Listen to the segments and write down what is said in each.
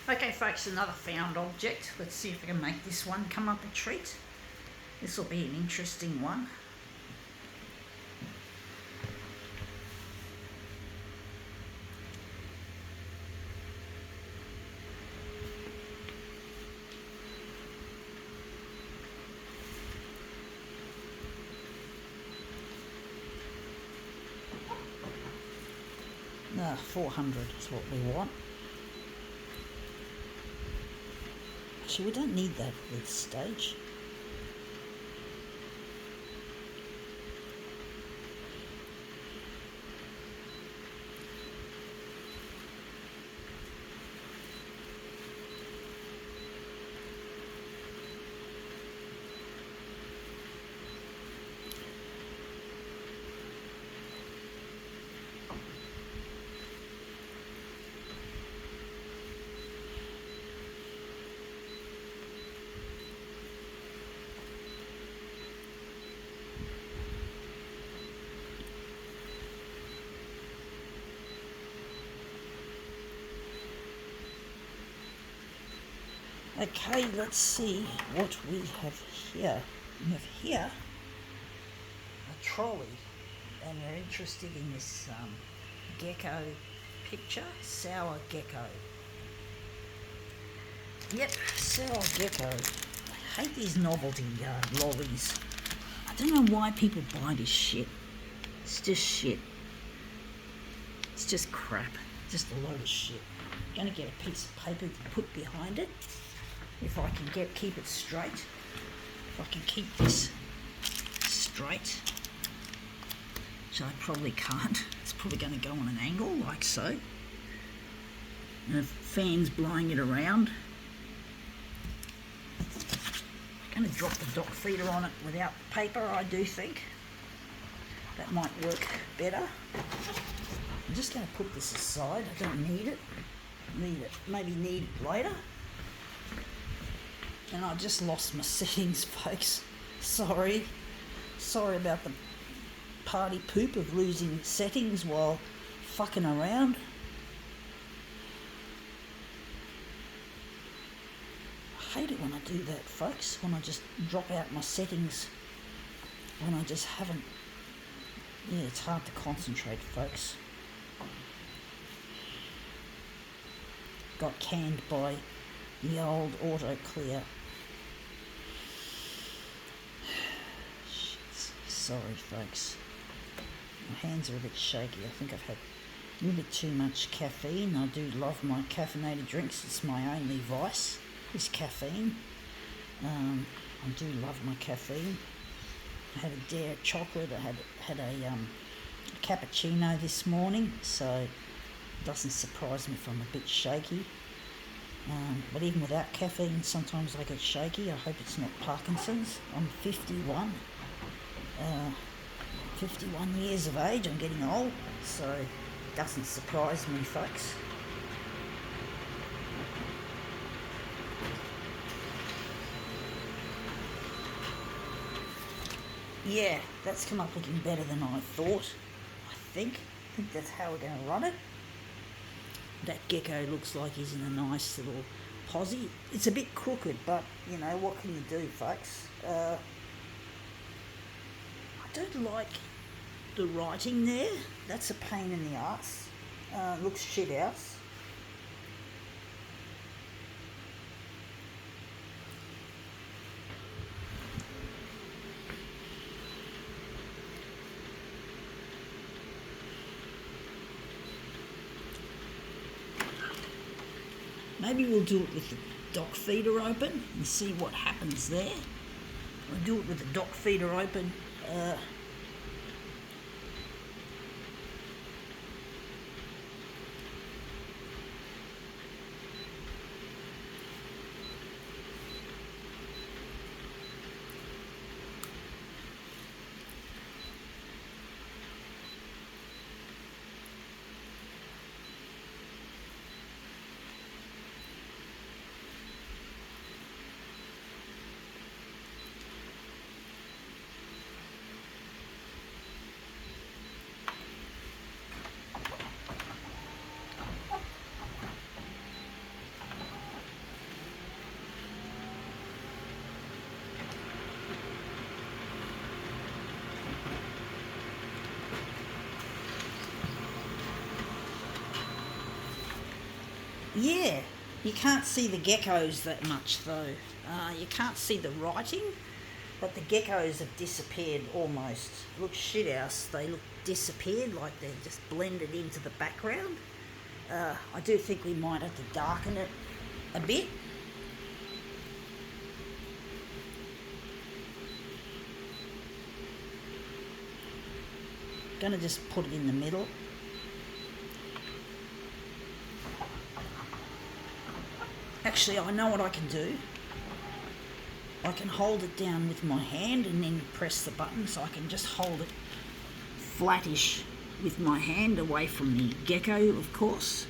Okay folks, another found object. Let's see if I can make this one come up a treat. This will be an interesting one. No, 400 is what we want. Actually, we don't need that at this stage. Okay, let's see what we have here. We have here a trolley, and we're interested in this gecko picture, sour gecko. Yep, sour gecko. I hate these novelty lollies. I don't know why people buy this shit. It's just shit. It's just crap. Just a load of shit. I'm gonna get a piece of paper to put behind it. If I can keep it straight. If I can keep this straight. Which I probably can't. It's probably going to go on an angle like so. And the fan's blowing it around. I'm going to drop the dock feeder on it without paper, I do think. That might work better. I'm just going to put this aside. I don't need it. Maybe need it later. And I just lost my settings, folks. Sorry about the party poop of losing settings while fucking around. I hate it when I do that, folks, when I just drop out my settings, when I just haven't. Yeah, it's hard to concentrate, folks. Got canned by the old auto clear. Sorry folks, my hands are a bit shaky. I think I've had a little bit too much caffeine. I do love my caffeinated drinks. It's my only vice, is caffeine. I do love my caffeine. I had a dare chocolate. I had a cappuccino this morning, so it doesn't surprise me if I'm a bit shaky. But even without caffeine, sometimes I get shaky. I hope it's not Parkinson's. I'm 51. 51 years of age. I'm getting old, so it doesn't surprise me, folks. Yeah, that's come up looking better than I thought. I think that's how we're going to run it. That gecko looks like he's in a nice little posse. It's a bit crooked, but you know, what can you do, folks? I don't like the writing there. That's a pain in the arse. Looks shit house. Maybe we'll do it with the dock feeder open and see what happens there. We'll do it with the dock feeder open. Yeah, you can't see the geckos that much though. You can't see the writing, but the geckos have disappeared almost. Look shithouse, they look disappeared, like they're just blended into the background. I do think we might have to darken it a bit. Gonna just put it in the middle. Actually, I know what I can do. I can hold it down with my hand and then press the button, so I can just hold it flattish with my hand away from the gecko, of course.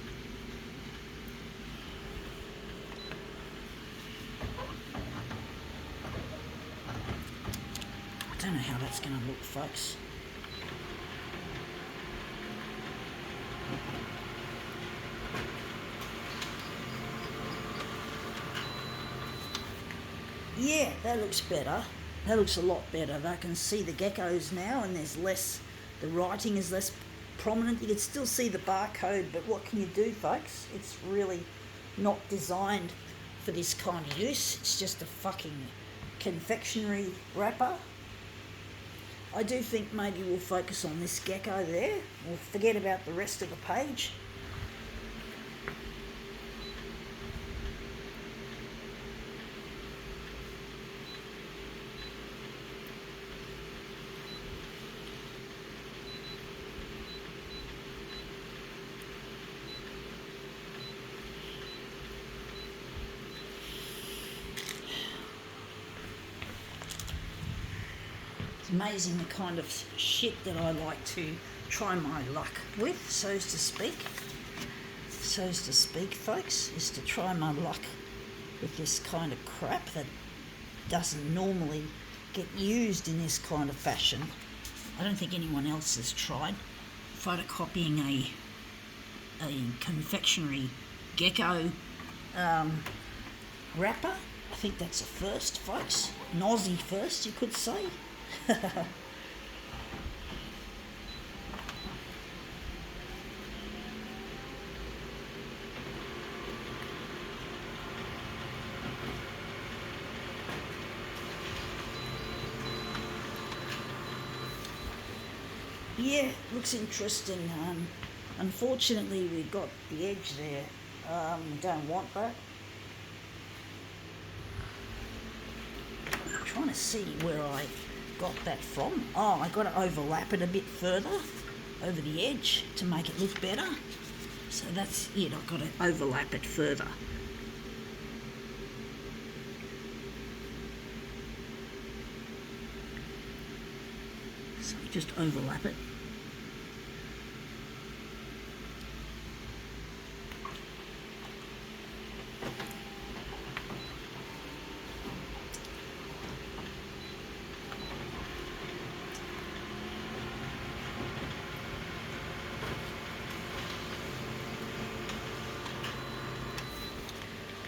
I don't know how that's going to look, folks. Yeah, that looks better. That looks a lot better. I can see the geckos now, and there's less, the writing is less prominent. You can still see the barcode, but what can you do, folks? It's really not designed for this kind of use. It's just a fucking confectionery wrapper. I do think maybe we'll focus on this gecko there. We'll forget about the rest of the page. It's amazing the kind of shit that I like to try my luck with, so to speak. So to speak, folks, is to try my luck with this kind of crap that doesn't normally get used in this kind of fashion. I don't think anyone else has tried photocopying a confectionery gecko wrapper. I think that's a first, folks. An Aussie first, you could say. Yeah, looks interesting. Unfortunately, we got the edge there. We don't want that. I'm trying to see where I got that from. Oh, I got to overlap it a bit further over the edge to make it look better. So that's it, I've got to overlap it further. So just overlap it.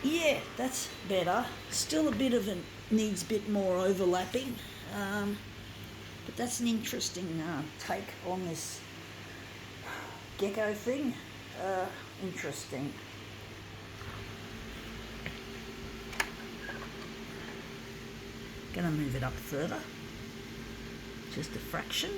Yeah, that's better. Still a bit of it needs a bit more overlapping, but that's an interesting take on this gecko thing. Interesting. Gonna move it up further, just a fraction.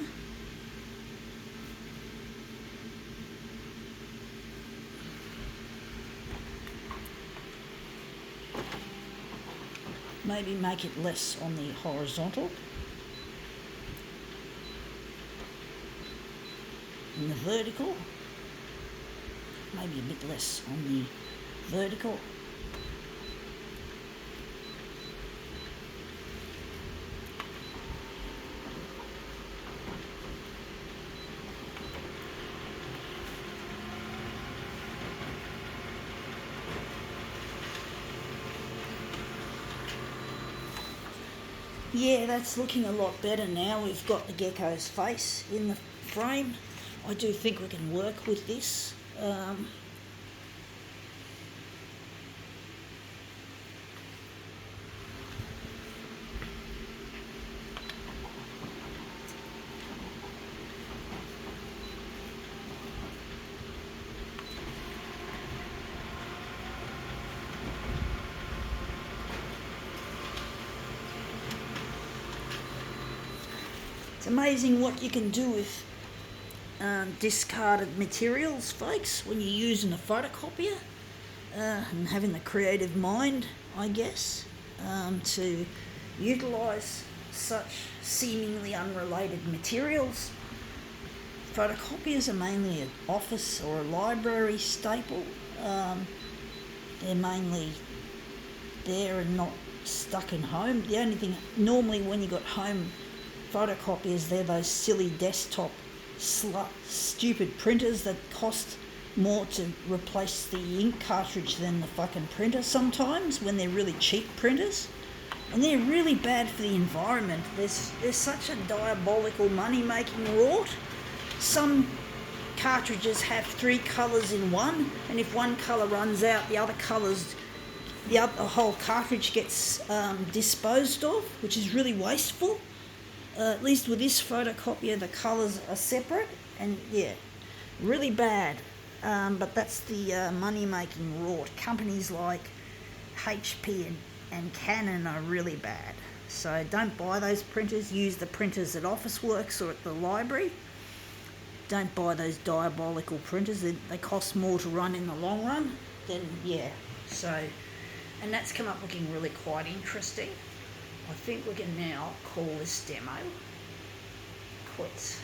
Maybe make it less on the horizontal. And the vertical. Maybe a bit less on the vertical. Yeah, that's looking a lot better now. We've got the gecko's face in the frame. I do think we can work with this. amazing what you can do with discarded materials, folks, when you're using a photocopier and having the creative mind, I guess, to utilise such seemingly unrelated materials. Photocopiers are mainly an office or a library staple. They're mainly there and not stuck in home. The only thing, normally when you got home photocopiers, they're those silly desktop stupid printers that cost more to replace the ink cartridge than the fucking printer sometimes, when they're really cheap printers. And they're really bad for the environment. There's such a diabolical money-making rort. Some cartridges have 3 colours in one, and if one colour runs out, the whole cartridge gets disposed of, which is really wasteful. At least with this photocopier, the colours are separate, and yeah, really bad. But that's the money-making rort. Companies like HP and Canon are really bad. So don't buy those printers. Use the printers at Officeworks or at the library. Don't buy those diabolical printers. They cost more to run in the long run. Then yeah. So, and that's come up looking really quite interesting. I think we can now call this demo quits.